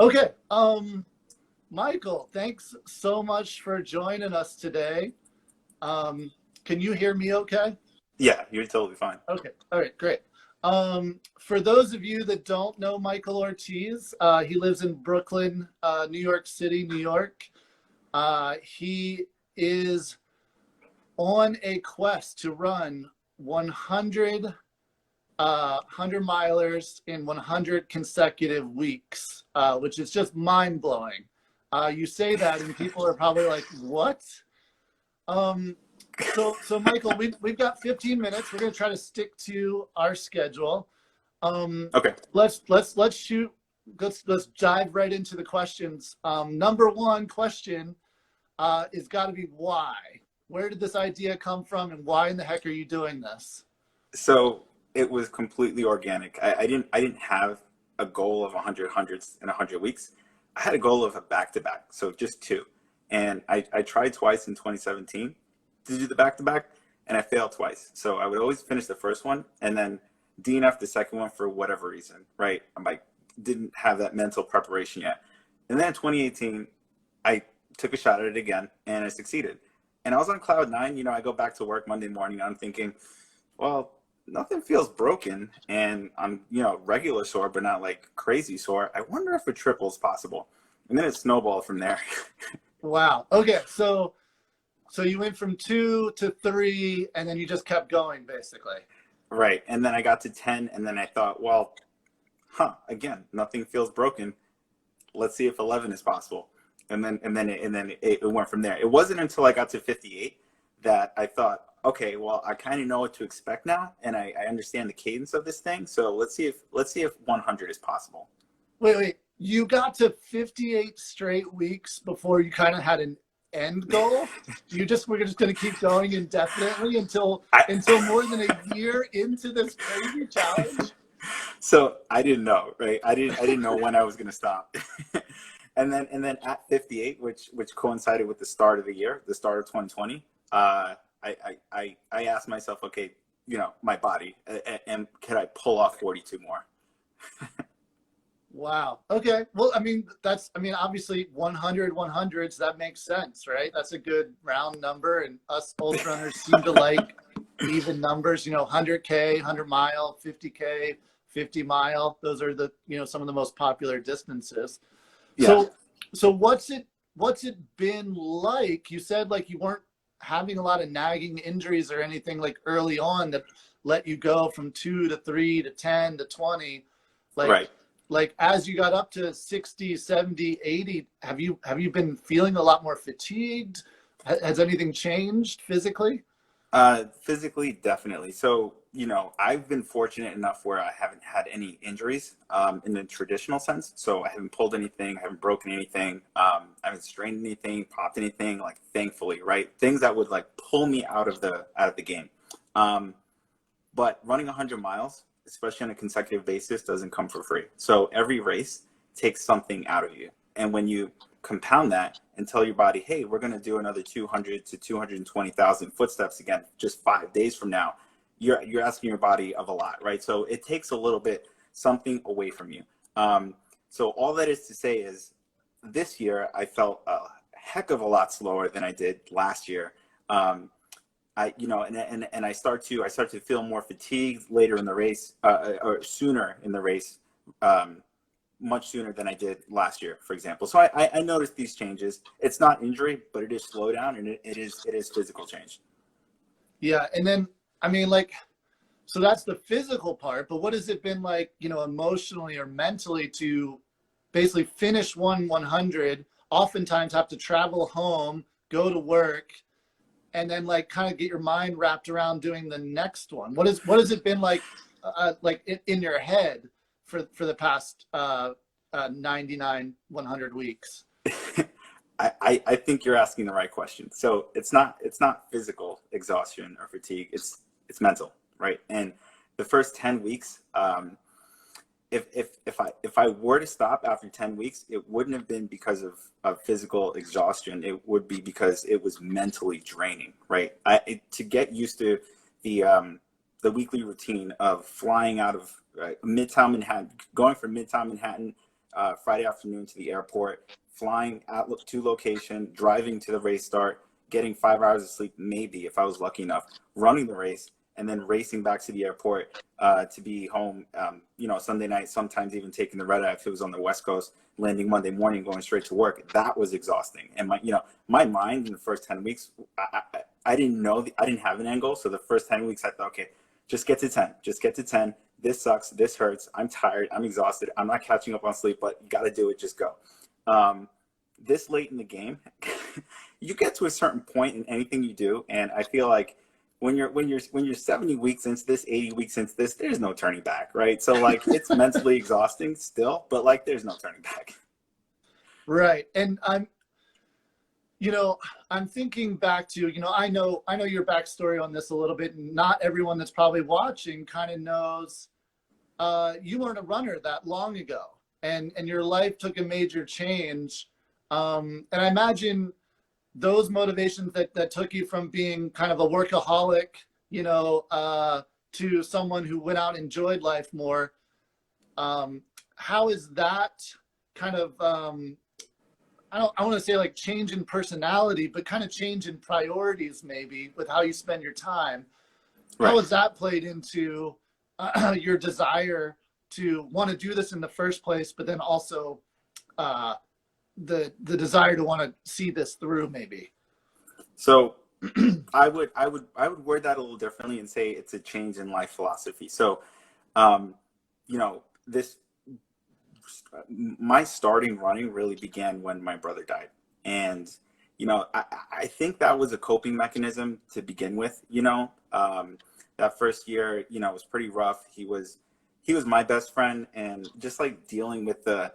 Okay. Michael, thanks so much for joining us today. Um, can you hear me okay? Yeah, you're totally fine. Okay. All right, great. For those of you that don't know Michael Ortiz, he lives in Brooklyn, New York City, New York. He is on a quest to run 100 100 milers in 100 consecutive weeks, which is just mind blowing. You say that, and people are probably like, "What?" Um, so Michael, we've got 15 minutes. We're going to try to stick to our schedule. Um, Okay. let's shoot. Let's dive right into the questions. Number one question is got to be why. Where did this idea come from, and why in the heck are you doing this? So it was completely organic. I didn't have a goal of 100 hundreds in 100 weeks. I had a goal of a back-to-back, so just two. And I tried twice in 2017 to do the back-to-back, and I failed twice. So I would always finish the first one and then DNF the second one for whatever reason, right? Didn't have that mental preparation yet. And then in 2018, I took a shot at it again, and I succeeded. And I was on cloud nine. I go back to work Monday morning, and I'm thinking, well, nothing feels broken, and I'm regular sore, but not like crazy sore. I wonder if a triple is possible, and then it snowballed from there. Wow. Okay. So you went from two to three, and then you just kept going, basically. Right, and then I got to 10, and then I thought, well, again, nothing feels broken. Let's see if 11 is possible, and then it went from there. It wasn't until I got to 58 that I thought, okay, well, I kind of know what to expect now, and I understand the cadence of this thing. So let's see if 100 is possible. Wait. You got to 58 straight weeks before you kind of had an end goal. We're just going to keep going indefinitely until more than a year into this crazy challenge. So I didn't know, right? I didn't know when I was going to stop. and then at 58, which coincided with the start of the year, the start of 2020. I asked myself, okay, my body, and can I pull off 42 more? Wow. Okay. Well, obviously 100, 100s, that makes sense, right? That's a good round number. And us ultra runners seem to like even numbers, 100K, 100 mile, 50K, 50 mile. Those are some of the most popular distances. Yeah. So what's it been like? You said like you weren't having a lot of nagging injuries or anything like early on that let you go from 2 to 3 to 10 to 20. Right. Like as you got up to 60, 70, 80, have you been feeling a lot more fatigued? Has anything changed physically? Physically, definitely. So, I've been fortunate enough where I haven't had any injuries in the traditional sense. So I haven't pulled anything, I haven't broken anything, I haven't strained anything, popped anything, like thankfully, right? Things that would like pull me out of the game. But running 100 miles, especially on a consecutive basis, doesn't come for free. So every race takes something out of you. And when you compound that and tell your body, hey, we're going to do another 200 to 220,000 footsteps again just 5 days from now, you're asking your body of a lot, right? So it takes a little bit something away from you. So all that is to say is this year I felt a heck of a lot slower than I did last year. I start to feel more fatigued later in the race, or sooner in the race, much sooner than I did last year, for example. So I noticed these changes. It's not injury, but it is slowdown, and it is physical change. Yeah, and then so that's the physical part, but what has it been like, emotionally or mentally to basically finish 100, oftentimes have to travel home, go to work, and then like kind of get your mind wrapped around doing the next one? What has it been like in your head for the past 99, 100 weeks? I think you're asking the right question. So it's not physical exhaustion or fatigue. It's mental, right? And the first 10 weeks, if I were to stop after 10 weeks, it wouldn't have been because of physical exhaustion. It would be because it was mentally draining, right? To get used to the weekly routine of flying out of Midtown Manhattan, going from Midtown Manhattan Friday afternoon to the airport, flying out to location, driving to the race start, getting 5 hours of sleep, maybe if I was lucky enough, running the race, and then racing back to the airport to be home, Sunday night, sometimes even taking the red eye if it was on the West Coast, landing Monday morning, going straight to work. That was exhausting. And my mind in the first 10 weeks, I didn't know, I didn't have an end goal. So the first 10 weeks, I thought, okay, just get to 10, just get to 10. This sucks. This hurts. I'm tired. I'm exhausted. I'm not catching up on sleep, but you got to do it. Just go. This late in the game, you get to a certain point in anything you do. And I feel like when you're 70 weeks into this, 80 weeks into this, there's no turning back, right? So like it's mentally exhausting still, but like there's no turning back. Right. And I'm thinking back to, I know your backstory on this a little bit, and not everyone that's probably watching kind of knows you weren't a runner that long ago, and your life took a major change. And I imagine those motivations that took you from being kind of a workaholic, to someone who went out and enjoyed life more. How is that kind of, I want to say like change in personality, but kind of change in priorities maybe with how you spend your time. Right. How has that played into your desire to want to do this in the first place, but then also the desire to want to see this through maybe? So I would word that a little differently and say it's a change in life philosophy. So, my starting running really began when my brother died. And, I think that was a coping mechanism to begin with. That first year, it was pretty rough. He was my best friend, and just like dealing with the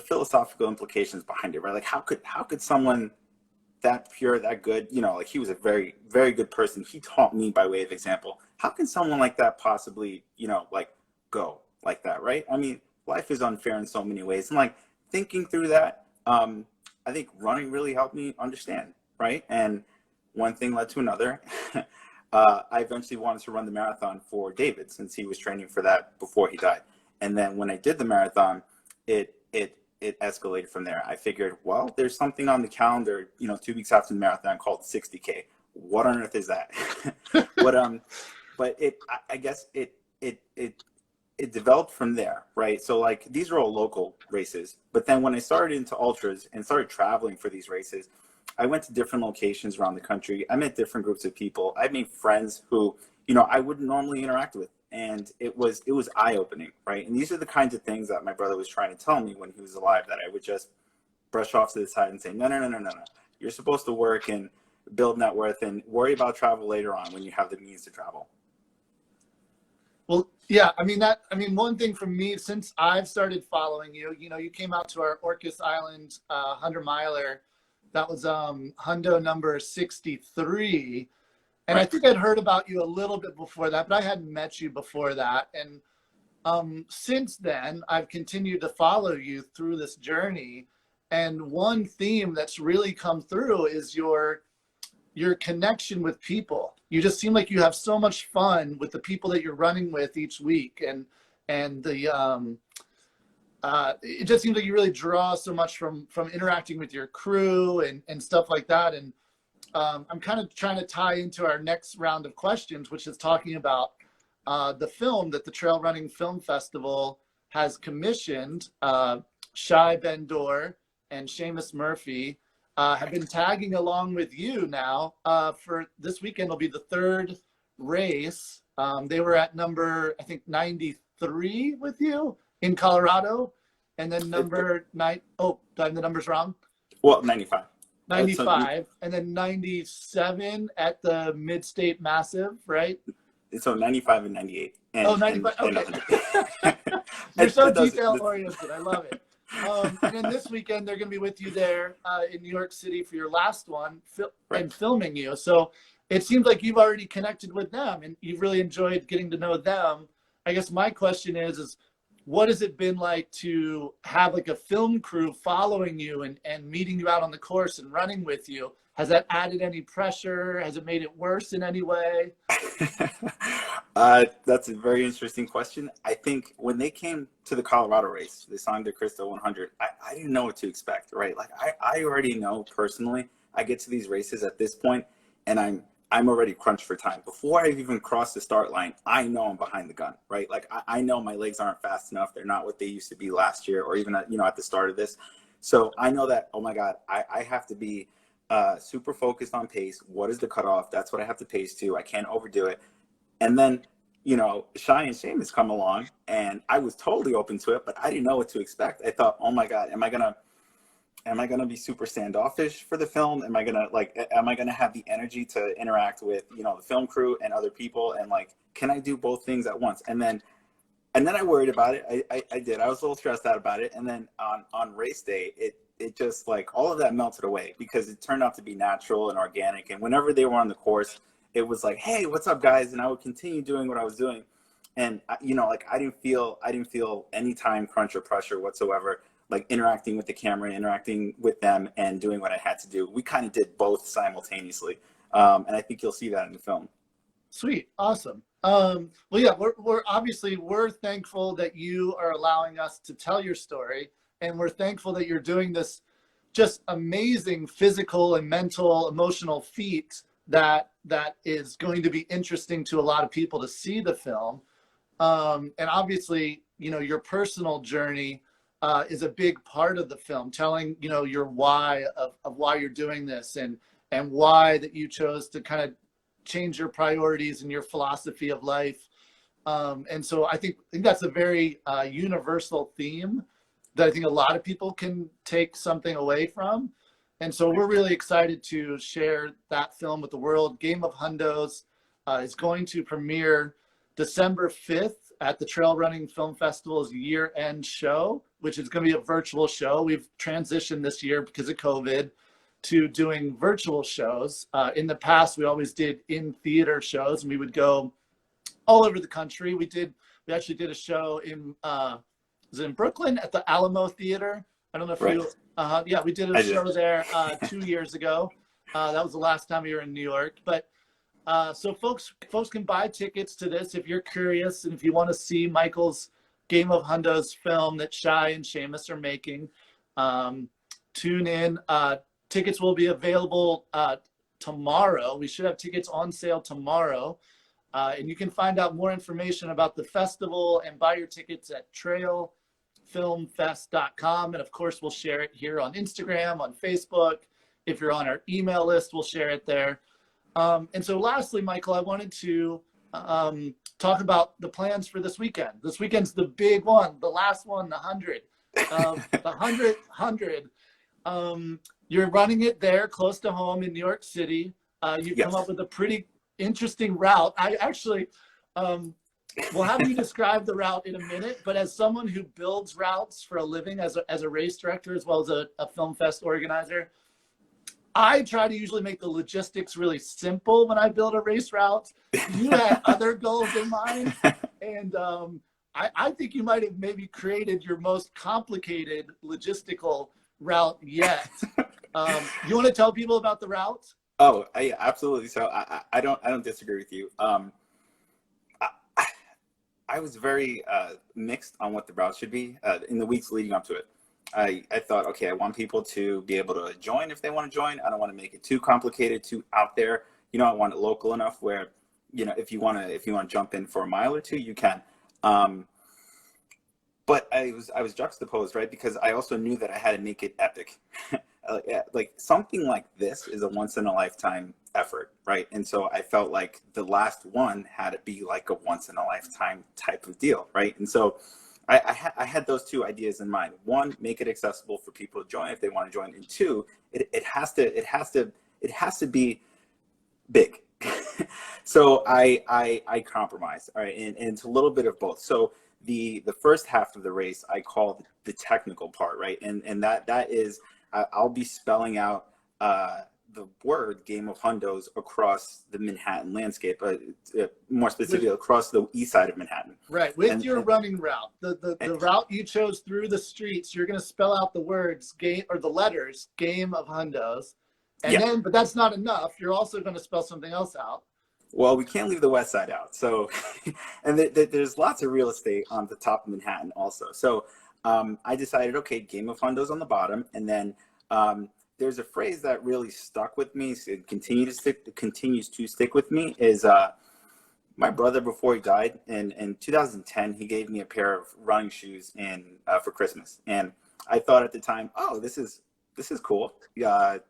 philosophical implications behind it, right? Like how could someone that pure, that good, like he was a very, very good person. He taught me by way of example. How can someone like that possibly, go like that, right? I mean, life is unfair in so many ways. And like thinking through that, I think running really helped me understand, right? And one thing led to another. I eventually wanted to run the marathon for David, since he was training for that before he died. And then when I did the marathon, it escalated from there. I figured, well, there's something on the calendar, 2 weeks after the marathon called 60K. What on earth is that? But I guess it developed from there, right? So like these are all local races, but then when I started into ultras and started traveling for these races, I went to different locations around the country. I met different groups of people. I made friends who, I wouldn't normally interact with. And it was eye-opening, right? And these are the kinds of things that my brother was trying to tell me when he was alive, that I would just brush off to the side and say, no. You're supposed to work and build net worth and worry about travel later on when you have the means to travel. Well, yeah, one thing for me, since I've started following you, you came out to our Orcas Island 100-miler. That was Hundo number 63. And right. I think I'd heard about you a little bit before that, but I hadn't met you before that. And since then, I've continued to follow you through this journey. And one theme that's really come through is your connection with people. You just seem like you have so much fun with the people that you're running with each week. And the it just seems like you really draw so much from interacting with your crew and stuff like that. And I'm kind of trying to tie into our next round of questions, which is talking about the film that the Trail Running Film Festival has commissioned. Shai Ben-Dor and Seamus Murphy have been tagging along with you now for this weekend. Will be the third race. They were at number, I think, 93 with you in Colorado. And then number 9, oh, did I have the numbers wrong? Well, 95. 95, and then 97 at the Mid-State Massive, right? So 95 and 98. And, 95, okay. You're so detail-oriented. I love it. And then this weekend, they're going to be with you there in New York City for your last one and filming you. So it seems like you've already connected with them and you've really enjoyed getting to know them. I guess my question is what has it been like to have like a film crew following you and meeting you out on the course and running with you? Has that added any pressure? Has it made it worse in any way? That's a very interesting question. I think when they came to the Colorado race, the Sangre de Cristo 100, I didn't know what to expect, right? Like I already know personally, I get to these races at this point and I'm already crunched for time. Before I've even crossed the start line, I know I'm behind the gun, right? Like I know my legs aren't fast enough. They're not what they used to be last year or even at, at the start of this. So I know that, oh my God, I have to be super focused on pace. What is the cutoff? That's what I have to pace to. I can't overdo it. And then, Shy and Seamus come along and I was totally open to it, but I didn't know what to expect. I thought, oh my God, am I gonna be super standoffish for the film? Am I gonna have the energy to interact with, the film crew and other people? And like, can I do both things at once? And then I worried about it. I did. I was a little stressed out about it. And then on race day, it just like all of that melted away because it turned out to be natural and organic. And whenever they were on the course, it was like, hey, what's up, guys? And I would continue doing what I was doing. And like I didn't feel any time crunch or pressure whatsoever. Like interacting with the camera, interacting with them, and doing what I had to do. We kind of did both simultaneously, and I think you'll see that in the film. Sweet, awesome. Well, yeah, we're thankful that you are allowing us to tell your story, and we're thankful that you're doing this just amazing physical and mental, emotional feat that is going to be interesting to a lot of people to see the film. And obviously, your personal journey is a big part of the film, telling your why of why you're doing this and why that you chose to kind of change your priorities and your philosophy of life. And so I think that's a very universal theme that I think a lot of people can take something away from. And so we're really excited to share that film with the world. Game of Hundos is going to premiere December 5th at the Trail Running Film Festival's year-end show, which is going to be a virtual show. We've transitioned this year because of COVID to doing virtual shows. In the past, we always did in-theater shows, and we would go all over the country. We actually did a show was it in Brooklyn at the Alamo Theater? I don't know if Right. Yeah, we did a show there 2 years ago. That was the last time we were in New York. But so folks can buy tickets to this if you're curious and if you want to see Michael's Game of Hundos film that Shy and Seamus are making. Tune in. Tickets will be available tomorrow. We should have tickets on sale tomorrow. And you can find out more information about the festival and buy your tickets at trailfilmfest.com. And of course, we'll share it here on Instagram, on Facebook. If you're on our email list, we'll share it there. And so lastly, Michael, I wanted to talk about the plans for this weekend. This weekend's the big one, the last one, the 100. The 100. You're running it there close to home in New York City. You've come up with a pretty interesting route. I actually will have you describe the route in a minute, but as someone who builds routes for a living as a race director as well as a film fest organizer, I try to usually make the logistics really simple when I build a race route. You had other goals in mind, and I think you might have maybe created your most complicated logistical route yet. You want to tell people about the route? Oh, yeah, absolutely. So I don't disagree with you. I was very mixed on what the route should be in the weeks leading up to it. I thought, okay, I want people to be able to join if they want to join. I don't want to make it too complicated, too out there. I want it local enough where, if you want to jump in for a mile or two, you can. But I was juxtaposed, right? Because I also knew that I had to make it epic. Like something like this is a once in a lifetime effort, right? And so I felt like the last one had to be like a once in a lifetime type of deal, right? And so I had those two ideas in mind. One, make it accessible for people to join if they want to join, and two, it has to be big. So I compromised, all right, and it's a little bit of both. So the first half of the race I call the technical part, right, and that is I'll be spelling out the word Game of Hundos across the Manhattan landscape, more specifically across the east side of Manhattan. Right, with your running route, the route you chose through the streets, you're going to spell out the words game or the letters Game of Hundos, and then, but that's not enough. You're also going to spell something else out. Well, we can't leave the west side out. So, and there's lots of real estate on the top of Manhattan also. So I decided, okay, Game of Hundos on the bottom, and then there's a phrase that really stuck with me, so it continues to stick with me, is my brother, before he died in 2010, he gave me a pair of running shoes for Christmas. And I thought at the time, oh, this is cool. I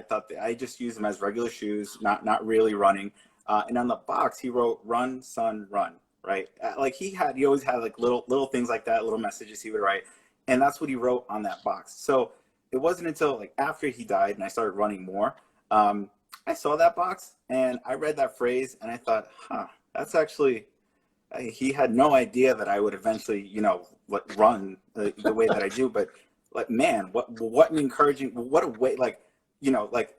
thought that I just used them as regular shoes, not really running. And on the box, he wrote "Run, son, run." Right? Like he always had like little things like that, little messages he would write, and that's what he wrote on that box. So it wasn't until like after he died and I started running more, I saw that box and I read that phrase and I thought, that's actually, he had no idea that I would eventually, run the way that I do. But like, man, what an encouraging, what a way, like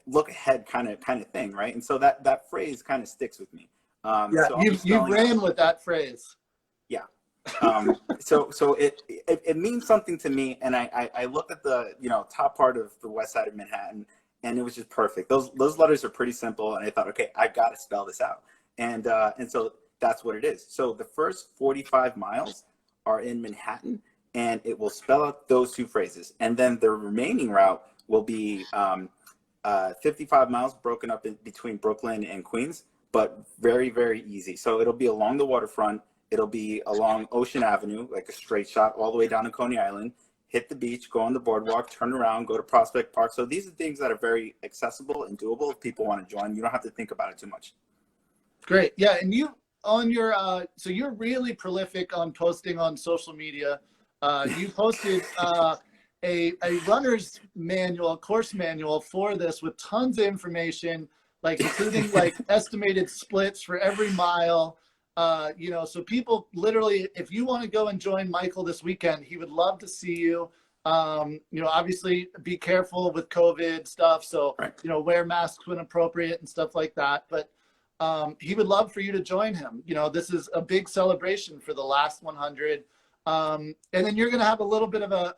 look ahead kind of thing, right? And so that phrase kind of sticks with me. So you ran with that phrase. Yeah. So it means something to me, and I looked at the top part of the west side of Manhattan, and it was just perfect. Those letters are pretty simple, and I thought, okay, I got to spell this out, and so that's what it is. So the first 45 miles are in Manhattan, and it will spell out those two phrases, and then the remaining route will be 55 miles broken up in between Brooklyn and Queens, but very, very easy. So it'll be along the waterfront. It'll be along Ocean Avenue, like a straight shot all the way down to Coney Island, hit the beach, go on the boardwalk, turn around, go to Prospect Park. So these are things that are very accessible and doable if people want to join. You don't have to think about it too much. Great. Yeah. And you on your, so you're really prolific on posting on social media. You posted a runner's manual, a course manual for this with tons of information, like including like estimated splits for every mile. So people literally, if you want to go and join Michael this weekend, he would love to see you. Obviously be careful with COVID stuff. So, right. Wear masks when appropriate and stuff like that. But he would love for you to join him. This is a big celebration for the last 100. And then you're going to have a little bit of a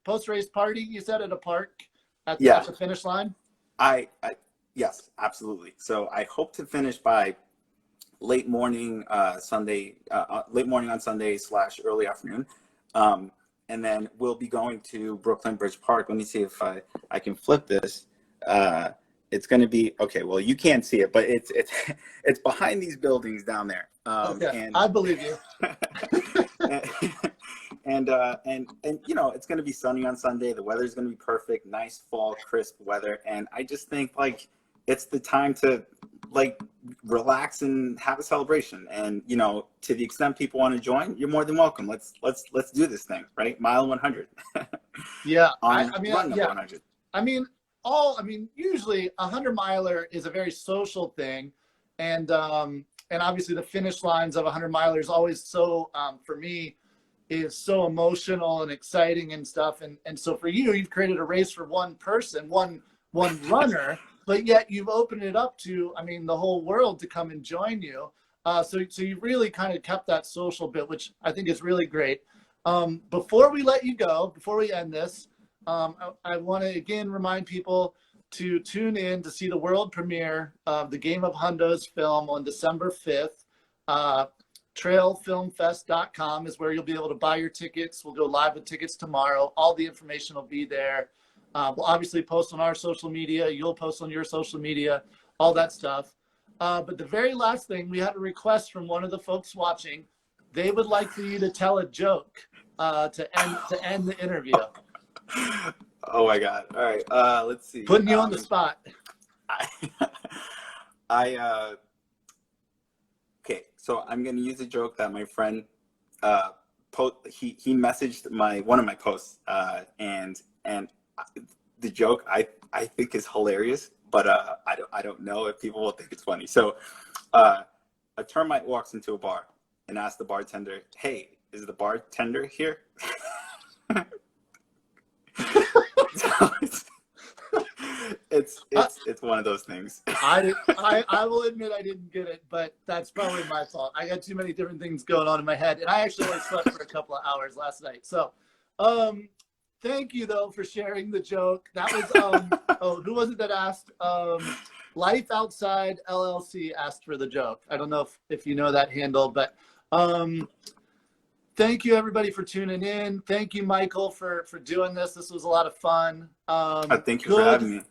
post-race party, you said, at a park at the finish line? Yes, absolutely. So I hope to finish by late morning Sunday, late morning on Sunday / early afternoon. And then we'll be going to Brooklyn Bridge Park. Let me see if I can flip this. It's going to be, okay, well, you can't see it, but it's behind these buildings down there. Okay, I believe you. And it's going to be sunny on Sunday. The weather's going to be perfect, nice fall, crisp weather. And I just think like it's the time to like relax and have a celebration. And, to the extent people want to join, you're more than welcome. Let's do this thing, right? Mile 100. Yeah. Run number 100. Usually a 100-miler is a very social thing. And obviously the finish lines of 100-miler is always so, for me, is so emotional and exciting and stuff. And so for you, you've created a race for one person, one runner, but yet you've opened it up to, the whole world to come and join you. So you really kind of kept that social bit, which I think is really great. Before we let you go, before we end this, I want to again remind people to tune in to see the world premiere of the Game of Hundos film on December 5th. Trailfilmfest.com is where you'll be able to buy your tickets. We'll go live with tickets tomorrow. All the information will be there. We'll obviously post on our social media. You'll post on your social media, all that stuff. But the very last thing, we had a request from one of the folks watching. They would like for you to tell a joke to end the interview. Oh my God. All right. Let's see. Putting you on the spot. Okay, so I'm gonna use a joke that my friend he messaged one of my posts, and the joke I think is hilarious, but I don't know if people will think it's funny. So a termite walks into a bar and asks the bartender, "Hey, is the bartender here?" It's one of those things. I will admit I didn't get it, but that's probably my fault. I got too many different things going on in my head, and I actually only slept for a couple of hours last night. So, thank you though for sharing the joke. That was who was it that asked? Life Outside LLC asked for the joke. I don't know if you know that handle, but thank you everybody for tuning in. Thank you, Michael, for doing this. This was a lot of fun. Thank you for having me.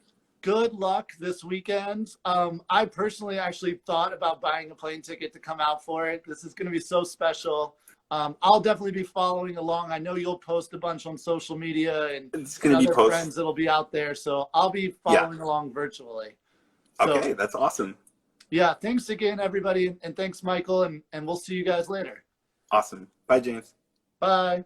Good luck this weekend. I personally actually thought about buying a plane ticket to come out for it. This is going to be so special. I'll definitely be following along. I know you'll post a bunch on social media and It's going to be other friends that'll be out there. So I'll be following along virtually. So, okay, that's awesome. Yeah, thanks again, everybody. And thanks, Michael. And we'll see you guys later. Awesome. Bye, James. Bye.